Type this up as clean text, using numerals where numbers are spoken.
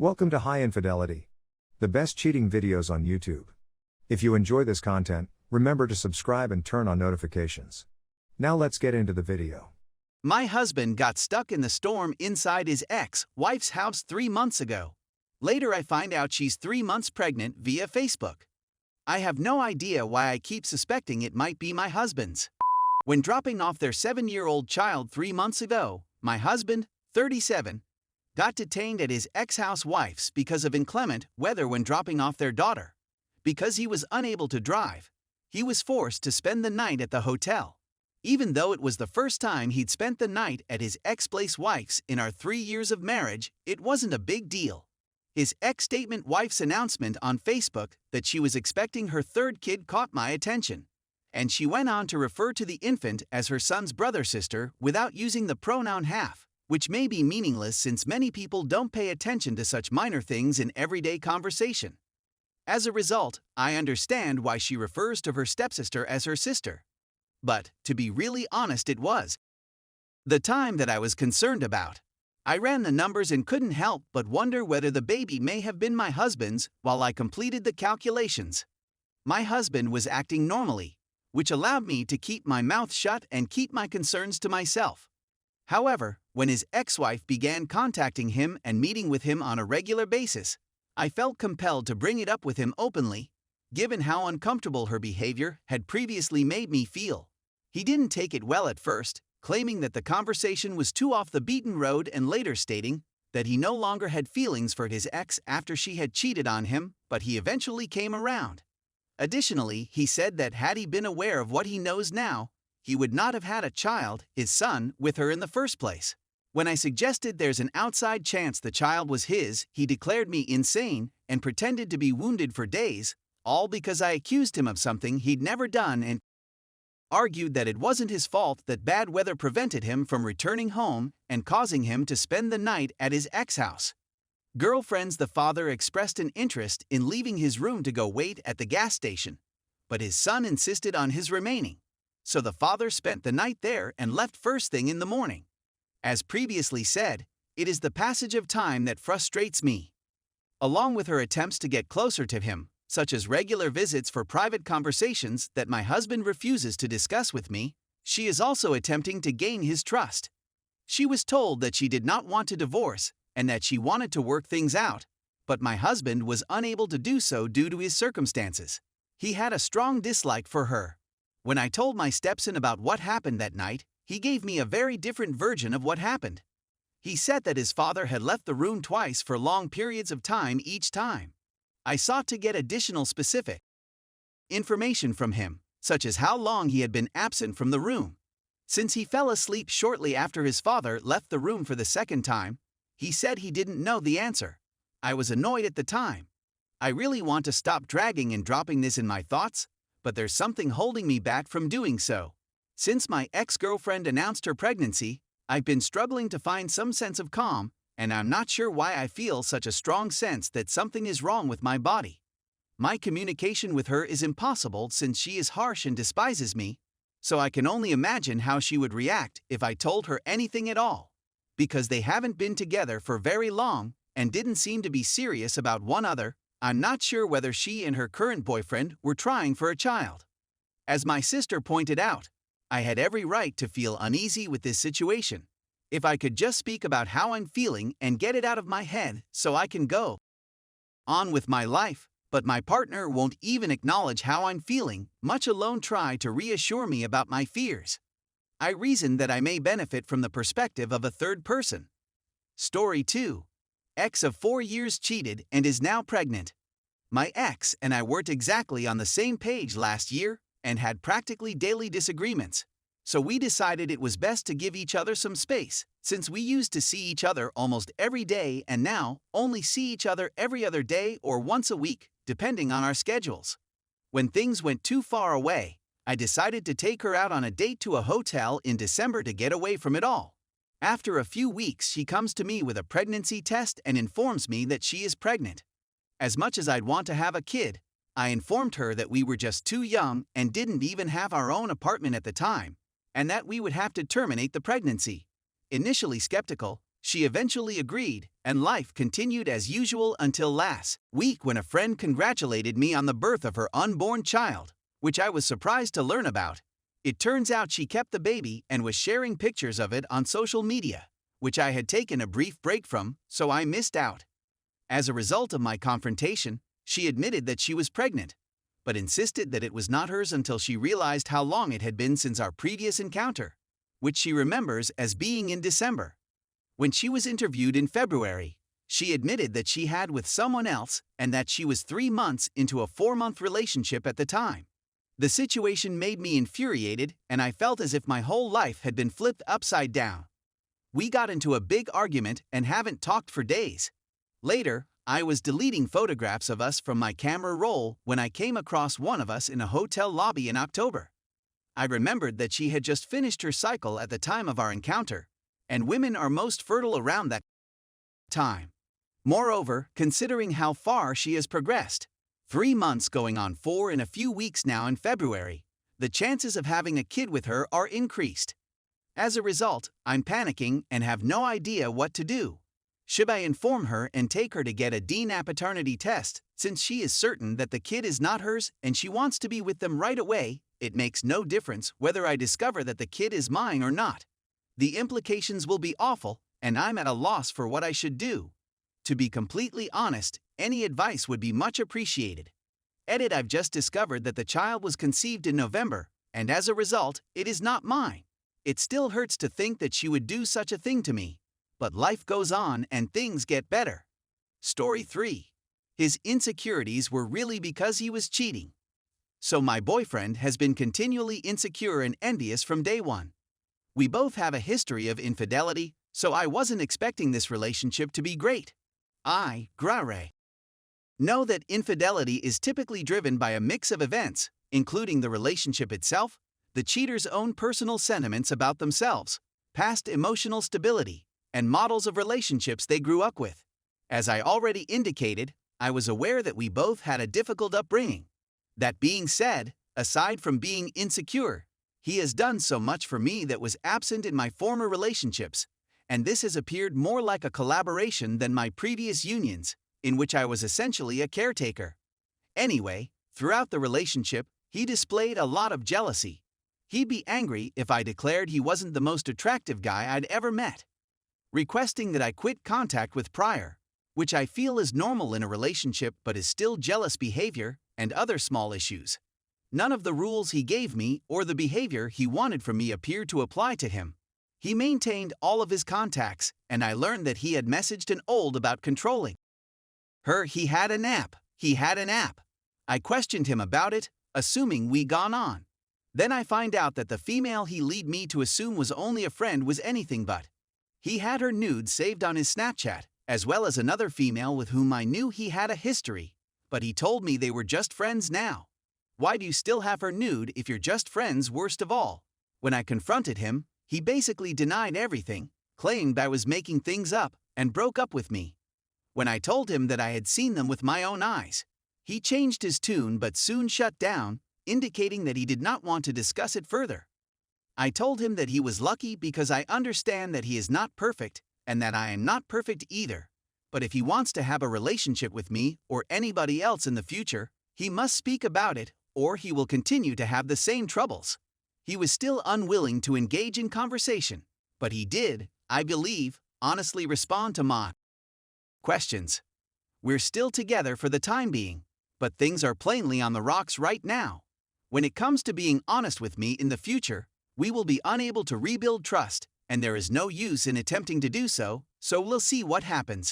Welcome to High Infidelity, the best cheating videos on YouTube. If you enjoy this content, remember to subscribe and turn on notifications. Now let's get into the video. My husband got stuck in the storm inside his ex-wife's house 3 months ago. Later I find out she's 3 months pregnant via Facebook. I have no idea why I keep suspecting it might be my husband's. When dropping off their 7-year-old child 3 months ago, my husband, 37, got detained at his ex-housewife's because of inclement weather when dropping off their daughter. Because he was unable to drive, he was forced to spend the night at the hotel. Even though it was the first time he'd spent the night at his ex-wife's in our 3 years of marriage, it wasn't a big deal. His ex-statement wife's announcement on Facebook that she was expecting her third kid caught my attention. And she went on to refer to the infant as her son's brother-sister without using the pronoun half, which may be meaningless since many people don't pay attention to such minor things in everyday conversation. As a result, I understand why she refers to her stepsister as her sister. But, to be really honest, it was the time that I was concerned about. I ran the numbers and couldn't help but wonder whether the baby may have been my husband's while I completed the calculations. My husband was acting normally, which allowed me to keep my mouth shut and keep my concerns to myself. However, when his ex-wife began contacting him and meeting with him on a regular basis, I felt compelled to bring it up with him openly, given how uncomfortable her behavior had previously made me feel. He didn't take it well at first, claiming that the conversation was too off the beaten road and later stating that he no longer had feelings for his ex after she had cheated on him, but he eventually came around. Additionally, he said that had he been aware of what he knows now, he would not have had a child, his son, with her in the first place. When I suggested there's an outside chance the child was his, he declared me insane and pretended to be wounded for days, all because I accused him of something he'd never done and argued that it wasn't his fault that bad weather prevented him from returning home and causing him to spend the night at his ex-house. Girlfriend's the father expressed an interest in leaving his room to go wait at the gas station, but his son insisted on his remaining. So the father spent the night there and left first thing in the morning. As previously said, it is the passage of time that frustrates me. Along with her attempts to get closer to him, such as regular visits for private conversations that my husband refuses to discuss with me, she is also attempting to gain his trust. She was told that she did not want to divorce and that she wanted to work things out, but my husband was unable to do so due to his circumstances. He had a strong dislike for her. When I told my stepson about what happened that night, he gave me a very different version of what happened. He said that his father had left the room twice for long periods of time each time. I sought to get additional specific information from him, such as how long he had been absent from the room. Since he fell asleep shortly after his father left the room for the second time, he said he didn't know the answer. I was annoyed at the time. I really want to stop dragging and dropping this in my thoughts, but there's something holding me back from doing so. Since my ex-girlfriend announced her pregnancy, I've been struggling to find some sense of calm, and I'm not sure why I feel such a strong sense that something is wrong with my body. My communication with her is impossible since she is harsh and despises me, so I can only imagine how she would react if I told her anything at all. Because they haven't been together for very long and didn't seem to be serious about one another, I'm not sure whether she and her current boyfriend were trying for a child. As my sister pointed out, I had every right to feel uneasy with this situation. If I could just speak about how I'm feeling and get it out of my head so I can go on with my life, but my partner won't even acknowledge how I'm feeling, much alone try to reassure me about my fears. I reason that I may benefit from the perspective of a third person. Story 2. Ex of 4 years cheated and is now pregnant. My ex and I weren't exactly on the same page last year and had practically daily disagreements, so we decided it was best to give each other some space, since we used to see each other almost every day and now only see each other every other day or once a week, depending on our schedules. When things went too far away, I decided to take her out on a date to a hotel in December to get away from it all. After a few weeks, she comes to me with a pregnancy test and informs me that she is pregnant. As much as I'd want to have a kid, I informed her that we were just too young and didn't even have our own apartment at the time, and that we would have to terminate the pregnancy. Initially skeptical, She eventually agreed, and life continued as usual until last week when a friend congratulated me on the birth of her unborn child, which I was surprised to learn about. It turns out she kept the baby and was sharing pictures of it on social media, which I had taken a brief break from, so I missed out. As a result of my confrontation, she admitted that she was pregnant, but insisted that it was not hers until she realized how long it had been since our previous encounter, which she remembers as being in December. When she was interviewed in February, she admitted that she had with someone else and that she was 3 months into a 4-month relationship at the time. The situation made me infuriated, and I felt as if my whole life had been flipped upside down. We got into a big argument and haven't talked for days. Later, I was deleting photographs of us from my camera roll when I came across one of us in a hotel lobby in October. I remembered that she had just finished her cycle at the time of our encounter, and women are most fertile around that time. Moreover, considering how far she has progressed, 3 months going on 4 in a few weeks now in February, the chances of having a kid with her are increased. As a result, I'm panicking and have no idea what to do. Should I inform her and take her to get a DNA paternity test, since she is certain that the kid is not hers and she wants to be with them right away? It makes no difference whether I discover that the kid is mine or not. The implications will be awful, and I'm at a loss for what I should do. To be completely honest, any advice would be much appreciated. Edit: I've just discovered that the child was conceived in November, and as a result, it is not mine. It still hurts to think that she would do such a thing to me. But life goes on and things get better. Story 3. His insecurities were really because he was cheating. So my boyfriend has been continually insecure and envious from day one. We both have a history of infidelity, so I wasn't expecting this relationship to be great. I know that infidelity is typically driven by a mix of events, including the relationship itself, the cheater's own personal sentiments about themselves, past emotional stability, and models of relationships they grew up with. As I already indicated, I was aware that we both had a difficult upbringing. That being said, aside from being insecure, he has done so much for me that was absent in my former relationships, and this has appeared more like a collaboration than my previous unions, in which I was essentially a caretaker. Anyway, throughout the relationship, he displayed a lot of jealousy. He'd be angry if I declared he wasn't the most attractive guy I'd ever met, requesting that I quit contact with prior, which I feel is normal in a relationship but is still jealous behavior, and other small issues. None of the rules he gave me or the behavior he wanted from me appeared to apply to him. He maintained all of his contacts, and I learned that he had messaged an old about controlling her. He had an app. I questioned him about it, assuming we gone on. Then I find out that the female he lead me to assume was only a friend was anything but. He had her nudes saved on his Snapchat, as well as another female with whom I knew he had a history, but he told me they were just friends now. Why do you still have her nude if you're just friends? Worst of all, when I confronted him, he basically denied everything, claimed I was making things up, and broke up with me. When I told him that I had seen them with my own eyes, he changed his tune but soon shut down, indicating that he did not want to discuss it further. I told him that he was lucky because I understand that he is not perfect, and that I am not perfect either. But if he wants to have a relationship with me or anybody else in the future, he must speak about it, or he will continue to have the same troubles. He was still unwilling to engage in conversation, but he did, I believe, honestly respond to my questions. We're still together for the time being, but things are plainly on the rocks right now. When it comes to being honest with me in the future, we will be unable to rebuild trust, and there is no use in attempting to do so, so we'll see what happens.